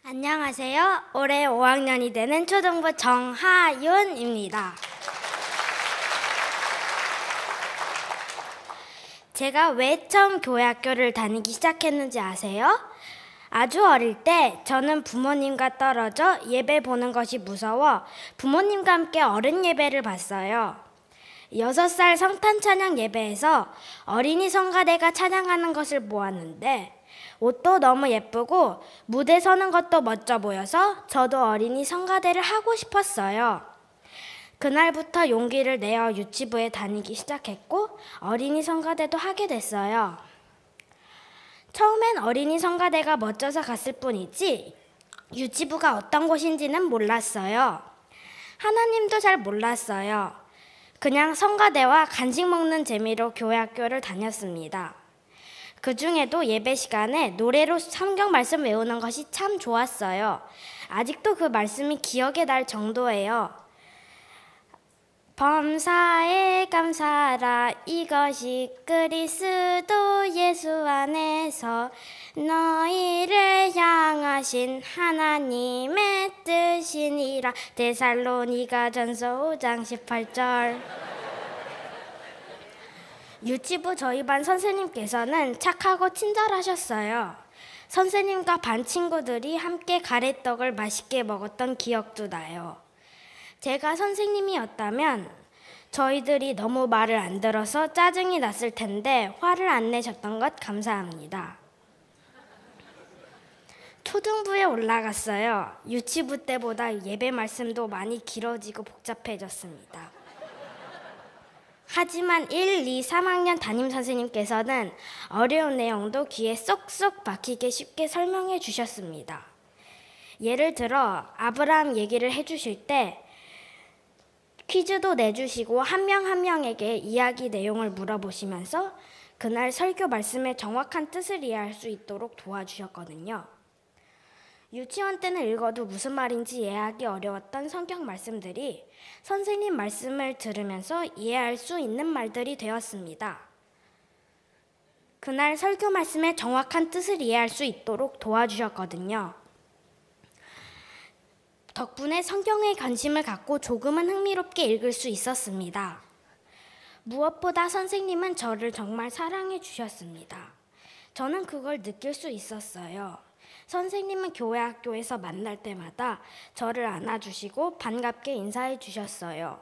안녕하세요. 올해 5학년이 되는 초등부 정하윤입니다. 제가 왜 처음 교회학교를 다니기 시작했는지 아세요? 아주 어릴 때 저는 부모님과 떨어져 예배 보는 것이 무서워 부모님과 함께 어른 예배를 봤어요. 6살 성탄 찬양 예배에서 어린이 성가대가 찬양하는 것을 보았는데 옷도 너무 예쁘고 무대 서는 것도 멋져 보여서 저도 어린이 성가대를 하고 싶었어요. 그날부터 용기를 내어 유치부에 다니기 시작했고 어린이 성가대도 하게 됐어요. 처음엔 어린이 성가대가 멋져서 갔을 뿐이지 유치부가 어떤 곳인지는 몰랐어요. 하나님도 잘 몰랐어요. 그냥 성가대와 간식 먹는 재미로 교회 학교를 다녔습니다. 그 중에도 예배 시간에 노래로 성경 말씀 외우는 것이 참 좋았어요. 아직도 그 말씀이 기억에 날 정도예요. 범사에 감사라 이것이 그리스도 예수 안에서 너희를 향하신 하나님의 뜻이니라. 데살로니가 전서 5장 18절. 유치부 저희 반 선생님께서는 착하고 친절하셨어요. 선생님과 반 친구들이 함께 가래떡을 맛있게 먹었던 기억도 나요. 제가 선생님이었다면 저희들이 너무 말을 안 들어서 짜증이 났을 텐데 화를 안 내셨던 것 감사합니다. 초등부에 올라갔어요. 유치부 때보다 예배 말씀도 많이 길어지고 복잡해졌습니다. 하지만 1, 2, 3학년 담임선생님께서는 어려운 내용도 귀에 쏙쏙 박히게 쉽게 설명해 주셨습니다. 예를 들어 아브라함 얘기를 해주실 때 퀴즈도 내주시고 한 명 한 명에게 이야기 내용을 물어보시면서 그날 설교 말씀의 정확한 뜻을 이해할 수 있도록 도와주셨거든요. 유치원 때는 읽어도 무슨 말인지 이해하기 어려웠던 성경 말씀들이 선생님 말씀을 들으면서 이해할 수 있는 말들이 되었습니다. 그날 설교 말씀의 정확한 뜻을 이해할 수 있도록 도와주셨거든요. 덕분에 성경에 관심을 갖고 조금은 흥미롭게 읽을 수 있었습니다. 무엇보다 선생님은 저를 정말 사랑해 주셨습니다. 저는 그걸 느낄 수 있었어요. 선생님은 교회 학교에서 만날 때마다 저를 안아주시고 반갑게 인사해 주셨어요.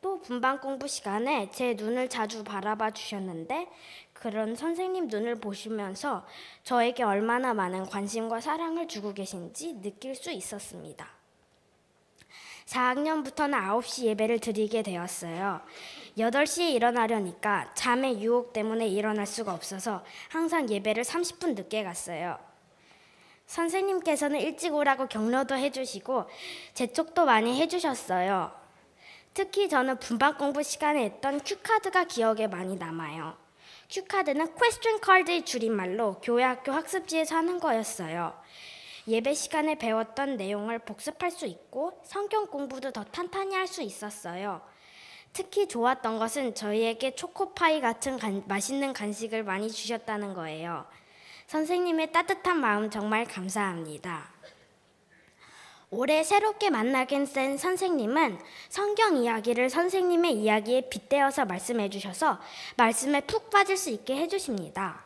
또 분반 공부 시간에 제 눈을 자주 바라봐 주셨는데 그런 선생님 눈을 보시면서 저에게 얼마나 많은 관심과 사랑을 주고 계신지 느낄 수 있었습니다. 4학년부터는 9시 예배를 드리게 되었어요. 8시에 일어나려니까 잠의 유혹 때문에 일어날 수가 없어서 항상 예배를 30분 늦게 갔어요. 선생님께서는 일찍 오라고 격려도 해주시고 재촉도 많이 해주셨어요. 특히 저는 분반 공부 시간에 했던 큐카드가 기억에 많이 남아요. 큐카드는 question card의 줄임말로 교회 학교 학습지에서 하는 거였어요. 예배 시간에 배웠던 내용을 복습할 수 있고 성경 공부도 더 탄탄히 할 수 있었어요. 특히 좋았던 것은 저희에게 초코파이 같은 맛있는 간식을 많이 주셨다는 거예요. 선생님의 따뜻한 마음 정말 감사합니다. 올해 새롭게 만나게 된 선생님은 성경 이야기를 선생님의 이야기에 빗대어서 말씀해 주셔서 말씀에 푹 빠질 수 있게 해주십니다.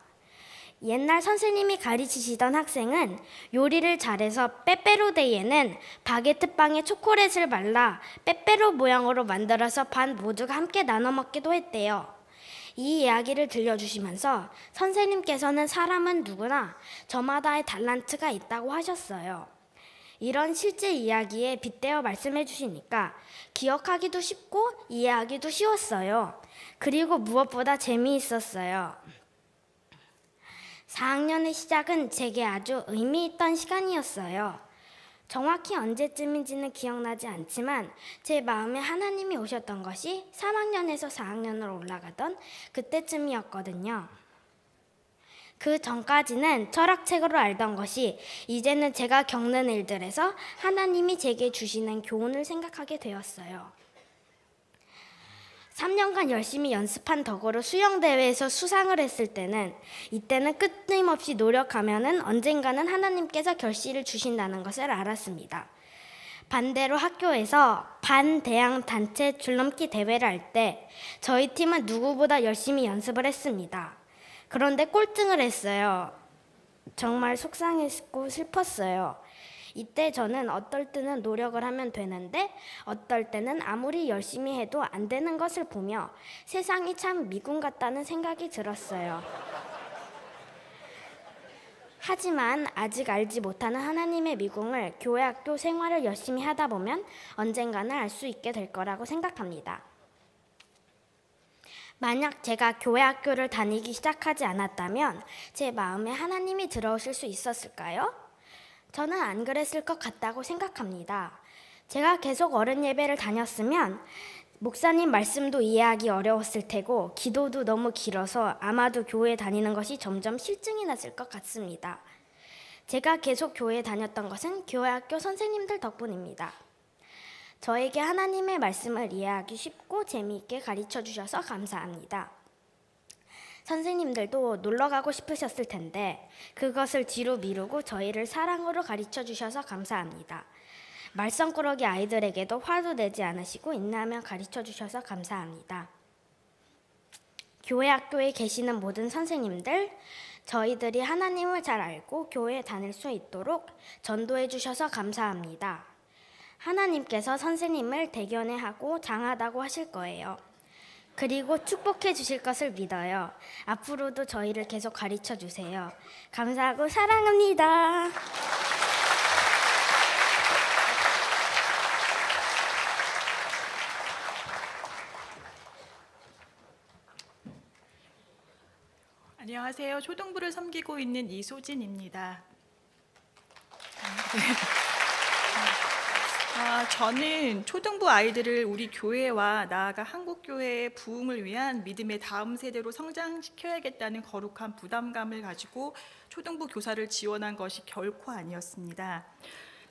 옛날 선생님이 가르치시던 학생은 요리를 잘해서 빼빼로데이에는 바게트 빵에 초콜릿을 발라 빼빼로 모양으로 만들어서 반 모두가 함께 나눠 먹기도 했대요. 이 이야기를 들려주시면서 선생님께서는 사람은 누구나 저마다의 달란트가 있다고 하셨어요. 이런 실제 이야기에 빗대어 말씀해 주시니까 기억하기도 쉽고 이해하기도 쉬웠어요. 그리고 무엇보다 재미있었어요. 4학년의 시작은 제게 아주 의미 있던 시간이었어요. 정확히 언제쯤인지는 기억나지 않지만 제 마음에 하나님이 오셨던 것이 3학년에서 4학년으로 올라가던 그때쯤이었거든요. 그 전까지는 철학책으로 알던 것이 이제는 제가 겪는 일들에서 하나님이 제게 주시는 교훈을 생각하게 되었어요. 3년간 열심히 연습한 덕으로 수영대회에서 수상을 했을 때는 이때는 끊임없이 노력하면은 언젠가는 하나님께서 결실을 주신다는 것을 알았습니다. 반대로 학교에서 반대항 단체 줄넘기 대회를 할 때 저희 팀은 누구보다 열심히 연습을 했습니다. 그런데 꼴등을 했어요. 정말 속상했고 슬펐어요. 이때 저는 어떨 때는 노력을 하면 되는데 어떨 때는 아무리 열심히 해도 안 되는 것을 보며 세상이 참 미군 같다는 생각이 들었어요. 하지만 아직 알지 못하는 하나님의 미궁을 교회 학교 생활을 열심히 하다 보면 언젠가는 알 수 있게 될 거라고 생각합니다. 만약 제가 교회 학교를 다니기 시작하지 않았다면 제 마음에 하나님이 들어오실 수 있었을까요? 저는 안 그랬을 것 같다고 생각합니다. 제가 계속 어른 예배를 다녔으면 목사님 말씀도 이해하기 어려웠을 테고 기도도 너무 길어서 아마도 교회 다니는 것이 점점 실증이 났을 것 같습니다. 제가 계속 교회에 다녔던 것은 교회 학교 선생님들 덕분입니다. 저에게 하나님의 말씀을 이해하기 쉽고 재미있게 가르쳐 주셔서 감사합니다. 선생님들도 놀러 가고 싶으셨을 텐데 그것을 뒤로 미루고 저희를 사랑으로 가르쳐 주셔서 감사합니다. 말썽꾸러기 아이들에게도 화도 내지 않으시고 인내하며 가르쳐 주셔서 감사합니다. 교회 학교에 계시는 모든 선생님들, 저희들이 하나님을 잘 알고 교회에 다닐 수 있도록 전도해 주셔서 감사합니다. 하나님께서 선생님을 대견해하고 장하다고 하실 거예요. 그리고 축복해 주실 것을 믿어요. 앞으로도 저희를 계속 가르쳐 주세요. 감사하고 사랑합니다. 안녕하세요. 초등부를 섬기고 있는 이소진입니다. 저는 초등부 아이들을 우리 교회와 나아가 한국교회의 부흥을 위한 믿음의 다음 세대로 성장시켜야겠다는 거룩한 부담감을 가지고 초등부 교사를 지원한 것이 결코 아니었습니다.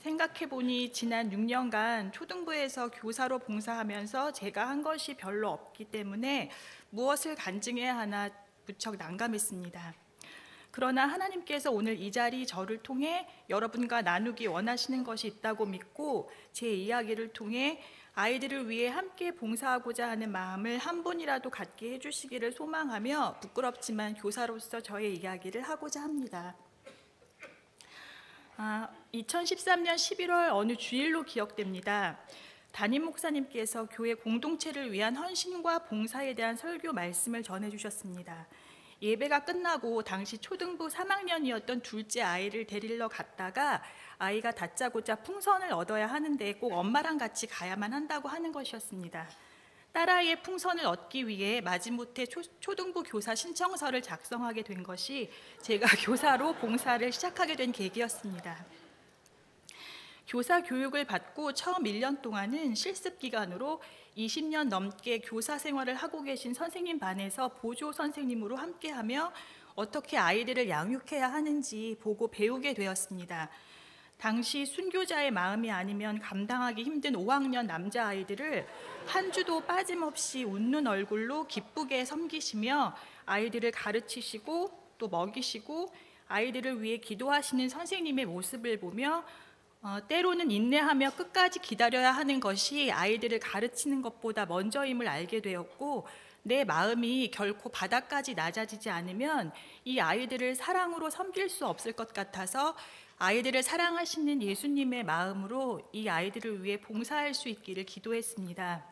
생각해보니 지난 6년간 초등부에서 교사로 봉사하면서 제가 한 것이 별로 없기 때문에 무엇을 간증해야 하나 무척 난감했습니다. 그러나 하나님께서 오늘 이 자리 저를 통해 여러분과 나누기 원하시는 것이 있다고 믿고 제 이야기를 통해 아이들을 위해 함께 봉사하고자 하는 마음을 한 분이라도 갖게 해주시기를 소망하며 부끄럽지만 교사로서 저의 이야기를 하고자 합니다. 2013년 11월 어느 주일로 기억됩니다. 담임 목사님께서 교회 공동체를 위한 헌신과 봉사에 대한 설교 말씀을 전해주셨습니다. 예배가 끝나고 당시 초등부 3학년이었던 둘째 아이를 데리러 갔다가 아이가 다짜고짜 풍선을 얻어야 하는데 꼭 엄마랑 같이 가야만 한다고 하는 것이었습니다. 딸아이의 풍선을 얻기 위해 마지못해 초등부 교사 신청서를 작성하게 된 것이 제가 교사로 봉사를 시작하게 된 계기였습니다. 교사 교육을 받고 처음 1년 동안은 실습 기간으로 20년 넘게 교사 생활을 하고 계신 선생님 반에서 보조 선생님으로 함께하며 어떻게 아이들을 양육해야 하는지 보고 배우게 되었습니다. 당시 순교자의 마음이 아니면 감당하기 힘든 5학년 남자아이들을 한 주도 빠짐없이 웃는 얼굴로 기쁘게 섬기시며 아이들을 가르치시고 또 먹이시고 아이들을 위해 기도하시는 선생님의 모습을 보며 때로는 인내하며 끝까지 기다려야 하는 것이 아이들을 가르치는 것보다 먼저임을 알게 되었고 내 마음이 결코 바닥까지 낮아지지 않으면 이 아이들을 사랑으로 섬길 수 없을 것 같아서 아이들을 사랑하시는 예수님의 마음으로 이 아이들을 위해 봉사할 수 있기를 기도했습니다.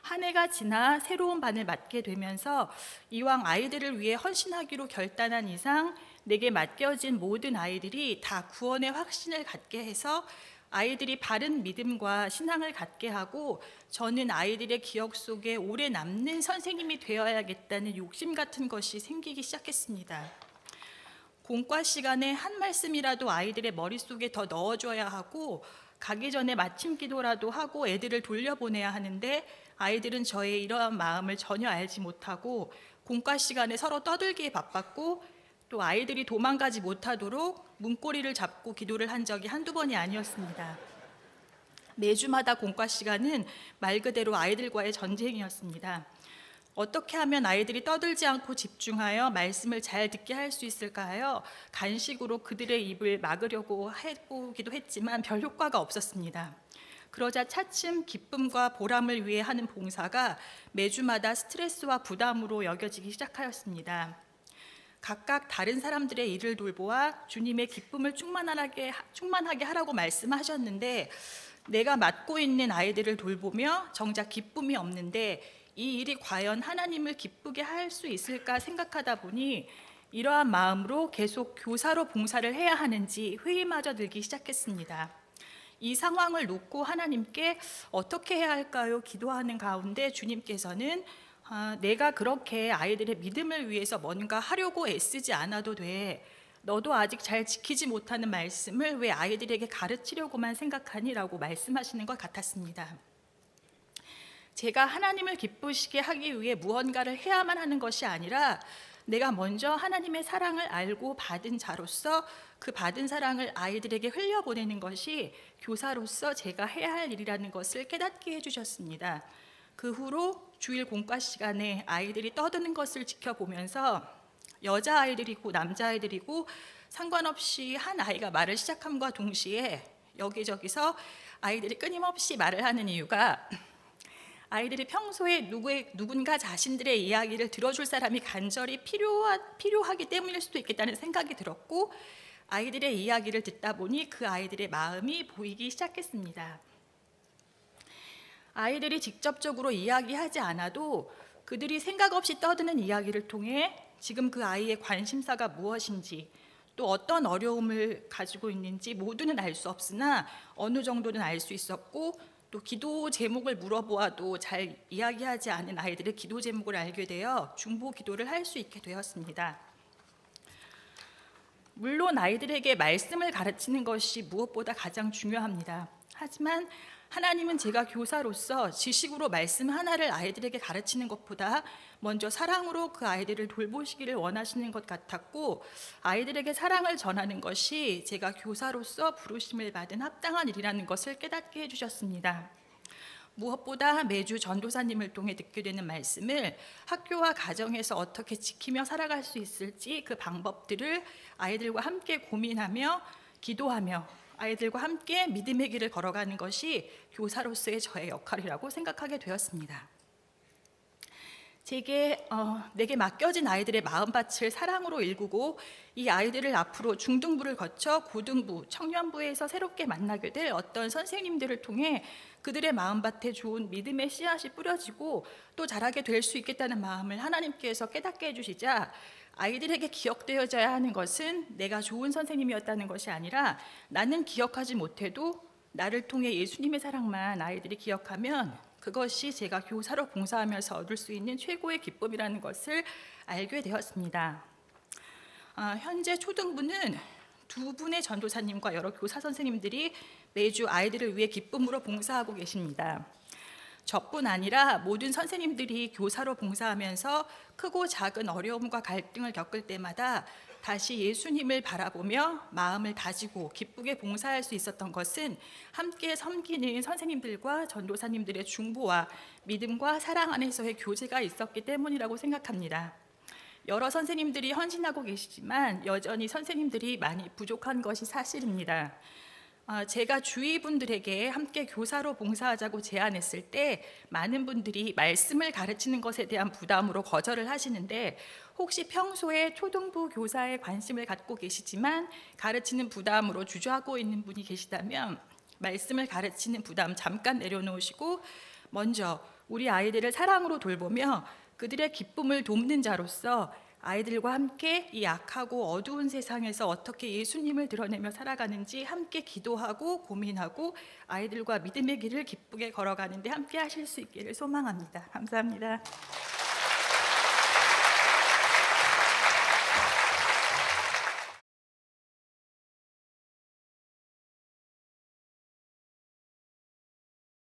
한 해가 지나 새로운 반을 맡게 되면서 이왕 아이들을 위해 헌신하기로 결단한 이상 내게 맡겨진 모든 아이들이 다 구원의 확신을 갖게 해서 아이들이 바른 믿음과 신앙을 갖게 하고 저는 아이들의 기억 속에 오래 남는 선생님이 되어야겠다는 욕심 같은 것이 생기기 시작했습니다. 공과 시간에 한 말씀이라도 아이들의 머릿속에 더 넣어줘야 하고 가기 전에 마침 기도라도 하고 애들을 돌려보내야 하는데 아이들은 저의 이러한 마음을 전혀 알지 못하고 공과 시간에 서로 떠들기에 바빴고 또 아이들이 도망가지 못하도록 문고리를 잡고 기도를 한 적이 한두 번이 아니었습니다. 매주마다 공과 시간은 말 그대로 아이들과의 전쟁이었습니다. 어떻게 하면 아이들이 떠들지 않고 집중하여 말씀을 잘 듣게 할 수 있을까요? 간식으로 그들의 입을 막으려고 해보기도 했지만 별 효과가 없었습니다. 그러자 차츰 기쁨과 보람을 위해 하는 봉사가 매주마다 스트레스와 부담으로 여겨지기 시작하였습니다. 각각 다른 사람들의 일을 돌보아 주님의 기쁨을 충만하게 하라고 말씀하셨는데, 내가 맡고 있는 아이들을 돌보며 정작 기쁨이 없는데 이 일이 과연 하나님을 기쁘게 할 수 있을까 생각하다 보니 이러한 마음으로 계속 교사로 봉사를 해야 하는지 회의마저 들기 시작했습니다. 이 상황을 놓고 하나님께 어떻게 해야 할까요? 기도하는 가운데 주님께서는 내가 그렇게 아이들의 믿음을 위해서 뭔가 하려고 애쓰지 않아도 돼. 너도 아직 잘 지키지 못하는 말씀을 왜 아이들에게 가르치려고만 생각하니? 라고 말씀하시는 것 같았습니다. 제가 하나님을 기쁘시게 하기 위해 무언가를 해야만 하는 것이 아니라 내가 먼저 하나님의 사랑을 알고 받은 자로서 그 받은 사랑을 아이들에게 흘려보내는 것이 교사로서 제가 해야 할 일이라는 것을 깨닫게 해주셨습니다. 그 후로 주일 공과 시간에 아이들이 떠드는 것을 지켜보면서 여자아이들이고 남자아이들이고 상관없이 한 아이가 말을 시작함과 동시에 여기저기서 아이들이 끊임없이 말을 하는 이유가 아이들이 평소에 누군가 자신들의 이야기를 들어줄 사람이 간절히 필요하기 때문일 수도 있겠다는 생각이 들었고, 아이들의 이야기를 듣다 보니 그 아이들의 마음이 보이기 시작했습니다. 아이들이 직접적으로 이야기하지 않아도 그들이 생각 없이 떠드는 이야기를 통해 지금 그 아이의 관심사가 무엇인지, 또 어떤 어려움을 가지고 있는지 모두는 알 수 없으나 어느 정도는 알 수 있었고, 또 기도 제목을 물어보아도 잘 이야기하지 않은 아이들의 기도 제목을 알게 되어 중보 기도를 할 수 있게 되었습니다. 물론 아이들에게 말씀을 가르치는 것이 무엇보다 가장 중요합니다. 하지만 하나님은 제가 교사로서 지식으로 말씀 하나를 아이들에게 가르치는 것보다 먼저 사랑으로 그 아이들을 돌보시기를 원하시는 것 같았고, 아이들에게 사랑을 전하는 것이 제가 교사로서 부르심을 받은 합당한 일이라는 것을 깨닫게 해주셨습니다. 무엇보다 매주 전도사님을 통해 듣게 되는 말씀을 학교와 가정에서 어떻게 지키며 살아갈 수 있을지 그 방법들을 아이들과 함께 고민하며 기도하며 아이들과 함께 믿음의 길을 걸어가는 것이 교사로서의 저의 역할이라고 생각하게 되었습니다. 내게 맡겨진 아이들의 마음밭을 사랑으로 일구고 이 아이들을 앞으로 중등부를 거쳐 고등부, 청년부에서 새롭게 만나게 될 어떤 선생님들을 통해 그들의 마음밭에 좋은 믿음의 씨앗이 뿌려지고 또 자라게 될 수 있겠다는 마음을 하나님께서 깨닫게 해주시자, 아이들에게 기억되어져야 하는 것은 내가 좋은 선생님이었다는 것이 아니라 나는 기억하지 못해도 나를 통해 예수님의 사랑만 아이들이 기억하면 그것이 제가 교사로 봉사하면서 얻을 수 있는 최고의 기쁨이라는 것을 알게 되었습니다. 현재 초등부는 2분의 전도사님과 여러 교사 선생님들이 매주 아이들을 위해 기쁨으로 봉사하고 계십니다. 저뿐 아니라 모든 선생님들이 교사로 봉사하면서 크고 작은 어려움과 갈등을 겪을 때마다 다시 예수님을 바라보며 마음을 다지고 기쁘게 봉사할 수 있었던 것은 함께 섬기는 선생님들과 전도사님들의 중보와 믿음과 사랑 안에서의 교제가 있었기 때문이라고 생각합니다. 여러 선생님들이 헌신하고 계시지만 여전히 선생님들이 많이 부족한 것이 사실입니다. 제가 주위 분들에게 함께 교사로 봉사하자고 제안했을 때 많은 분들이 말씀을 가르치는 것에 대한 부담으로 거절을 하시는데, 혹시 평소에 초등부 교사에 관심을 갖고 계시지만 가르치는 부담으로 주저하고 있는 분이 계시다면 말씀을 가르치는 부담 잠깐 내려놓으시고 먼저 우리 아이들을 사랑으로 돌보며 그들의 기쁨을 돕는 자로서 아이들과 함께 이 악하고 어두운 세상에서 어떻게 예수님을 드러내며 살아가는지 함께 기도하고 고민하고 아이들과 믿음의 길을 기쁘게 걸어가는데 함께 하실 수 있기를 소망합니다. 감사합니다.